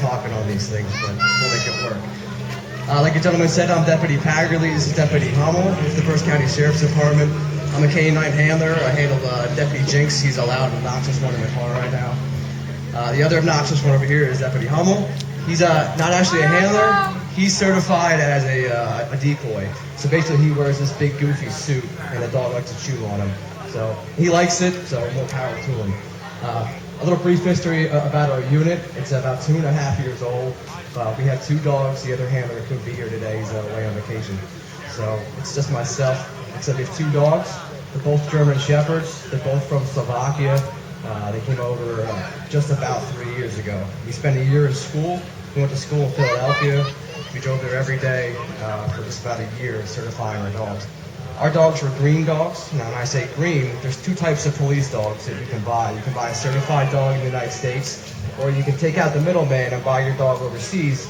talking on these things, but we'll make it work. Like the gentleman said, I'm Deputy Pagerly. This is Deputy Hummel with the Berks County Sheriff's Department. I'm a K-9 handler. I handle Deputy Jynx. He's a loud, obnoxious one in the car right now. The other obnoxious one over here is Deputy Hummel. He's not actually a handler. He's certified as a decoy. So basically he wears this big goofy suit and the dog likes to chew on him. So he likes it, so more power to him. A little brief history about our unit. It's about 2.5 years old. We have 2 dogs. The other handler couldn't be here today. He's away on vacation. So it's just myself. Except we have 2 dogs. They're both German Shepherds. They're both from Slovakia. They came over just about 3 years ago. We spent a year in school. We went to school in Philadelphia. We drove there every day for just about a year certifying our dogs. Our dogs were green dogs. Now, when I say green, there's 2 types of police dogs that you can buy. You can buy a certified dog in the United States, or you can take out the middleman and buy your dog overseas,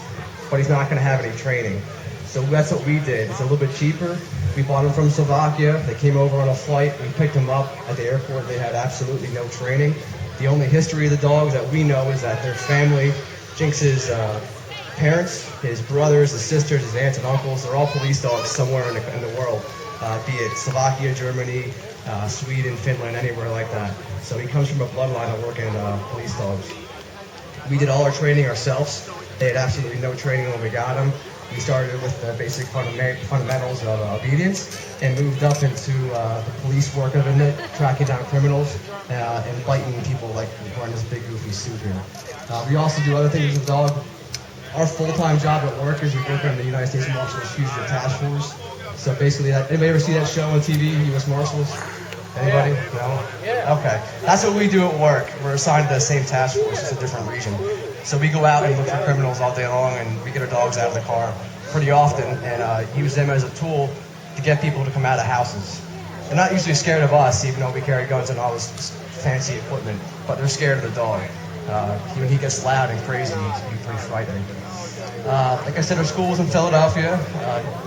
but he's not going to have any training. So that's what we did. It's a little bit cheaper. We bought them from Slovakia. They came over on a flight. We picked them up at the airport. They had absolutely no training. The only history of the dogs that we know is that their family, Jynx's parents, his brothers, his sisters, his aunts and uncles, they're all police dogs somewhere in the world. Be it Slovakia, Germany, Sweden, Finland, anywhere like that. So he comes from a bloodline of working police dogs. We did all our training ourselves. They had absolutely no training when we got them. We started with the basic fundamentals of obedience and moved up into the police work of it, tracking down criminals and biting people like wearing this big goofy suit here. We also do other things with the dog. Our full-time job at work is we work on the United States Marshals Fugitive Task Force. So basically, anybody ever see that show on TV, U.S. Marshals? Anybody? No? Yeah. Okay. That's what we do at work. We're assigned to the same task force, just a different region. So we go out and look for criminals all day long, and we get our dogs out of the car pretty often and use them as a tool to get people to come out of houses. They're not usually scared of us, even though we carry guns and all this fancy equipment, but they're scared of the dog. When he gets loud and crazy, he can be pretty frightening. Like I said, our school is in Philadelphia.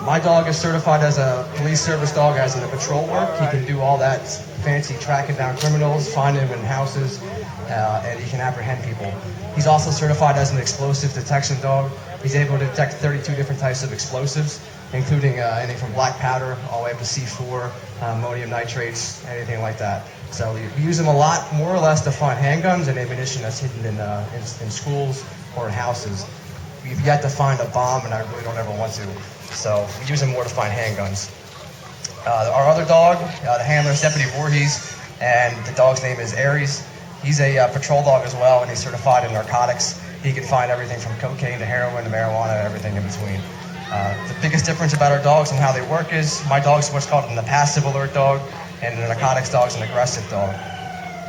My dog is certified as a police service dog, as in the patrol work. He can do all that fancy tracking down criminals, find them in houses, and he can apprehend people. He's also certified as an explosive detection dog. He's able to detect 32 different types of explosives, including anything from black powder all the way up to C4, ammonium nitrates, anything like that. So we use them a lot, more or less, to find handguns and ammunition that's hidden in schools or in houses. We've yet to find a bomb, and I really don't ever want to. So we use them more to find handguns. Our other dog, the handler is Deputy Voorhees, and the dog's name is Aries. He's a patrol dog as well, and he's certified in narcotics. He can find everything from cocaine to heroin to marijuana, everything in between. The biggest difference about our dogs and how they work is my dog's what's called a passive alert dog, and the narcotics dog's an aggressive dog.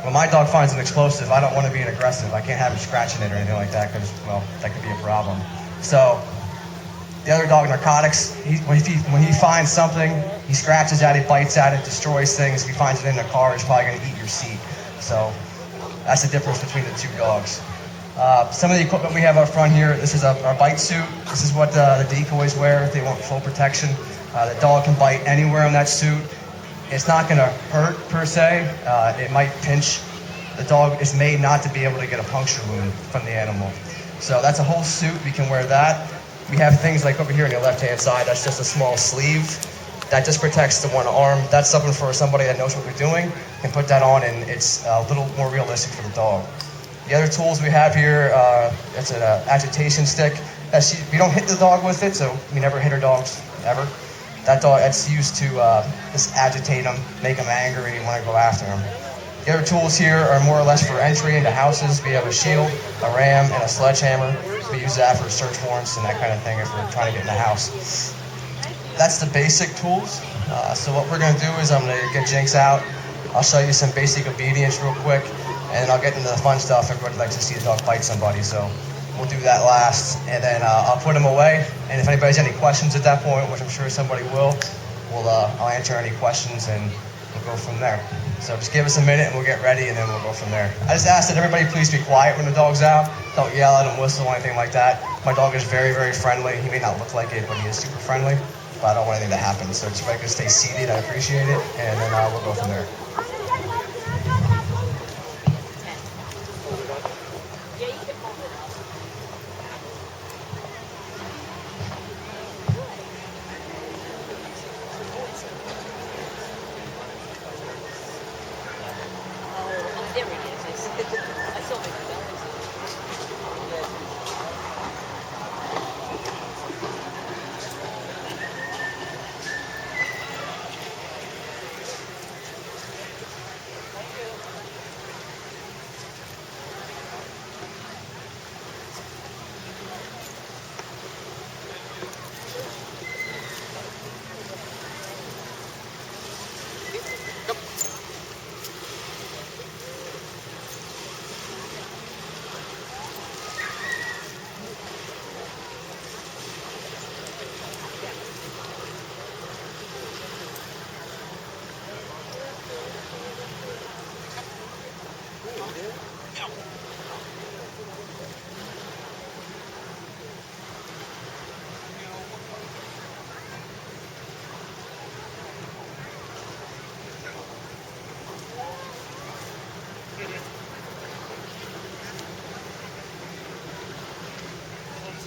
When my dog finds an explosive, I don't want to be an aggressive. I can't have him scratching it or anything like that because, well, that could be a problem. So the other dog, narcotics, when he finds something, he scratches at it, bites at it, destroys things. If he finds it in the car, he's probably going to eat your seat. So that's the difference between the 2 dogs. Some of the equipment we have up front here, this is our bite suit. This is what the decoys wear if they want full protection. The dog can bite anywhere on that suit. It's not going to hurt, per se. It might pinch. The dog is made not to be able to get a puncture wound from the animal. So that's a whole suit. We can wear that. We have things like over here on the left-hand side, that's just a small sleeve. That just protects the one arm. That's something for somebody that knows what they're doing. Can put that on, and it's a little more realistic for the dog. The other tools we have here, it's an agitation stick. We don't hit the dog with it, so we never hit our dogs, ever. That's used to just agitate them, make them angry, and you want to go after them. The other tools here are more or less for entry into houses. We have a shield, a ram, and a sledgehammer. We use that for search warrants and that kind of thing if we're trying to get in the house. That's the basic tools. So what we're going to do is I'm going to get Jynx out. I'll show you some basic obedience real quick, and then I'll get into the fun stuff. Everybody likes to see a dog bite somebody, so we'll do that last, and then I'll put him away. And if anybody has any questions at that point, which I'm sure somebody will, I'll answer any questions and we'll go from there. So just give us a minute and we'll get ready and then we'll go from there. I just ask that everybody please be quiet when the dog's out. Don't yell at him, whistle, or anything like that. My dog is very, very friendly. He may not look like it, but he is super friendly. But I don't want anything to happen. So just if I can stay seated, I appreciate it, and then we'll go from there.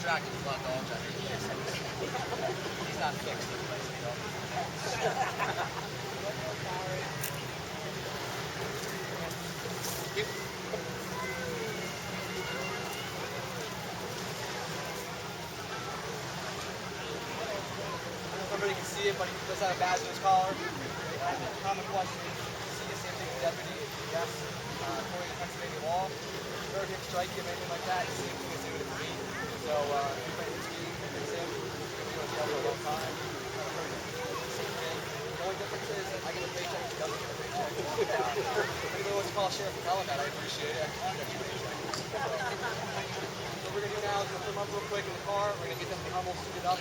attracted to black dogs. I think he's not fixed. Everybody can see it, but he does have a badge in his collar. Common question: see the same thing with deputy? Yes. According to Pennsylvania law, third hit strike him, anything like that, the same thing as doing it to me. So anybody hits me, hits him, he'll be on jail for a long time. Same thing. The only difference is I get a paycheck, he doesn't get a paycheck. If anybody wants to call sheriff and tell him that, I appreciate it. I can get you a paycheck. So what we're gonna do now is we're gonna put them up real quick in the car. We're gonna get them almost suited up.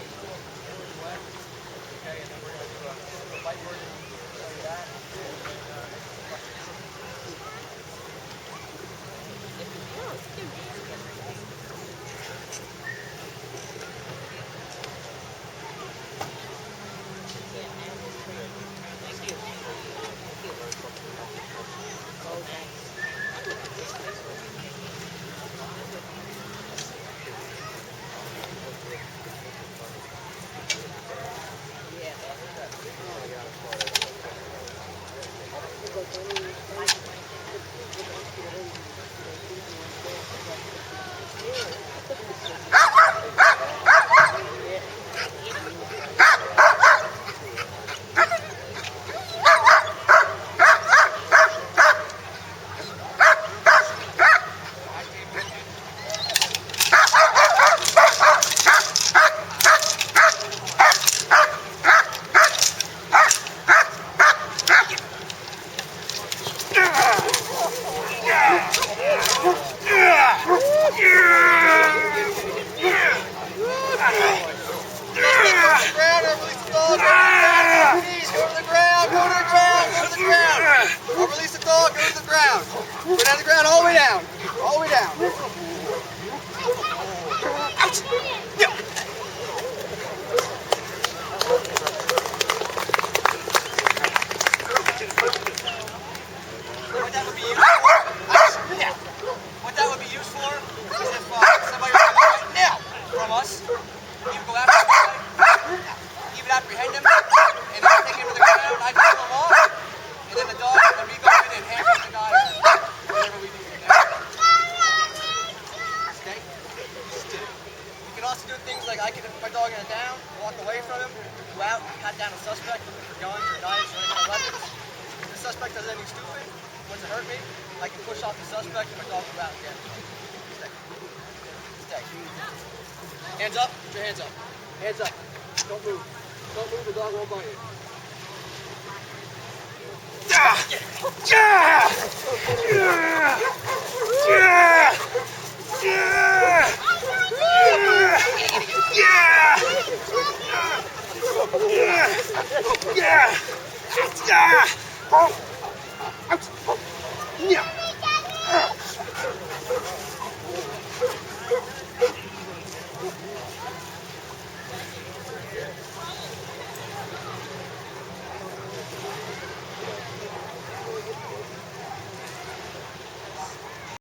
Okay, and then we're going to do a light version of show you that. Hands up, put your hands up. Hands up. Don't move. Don't move, the dog won't bite you. Yeah! Yeah! Yeah! Yeah!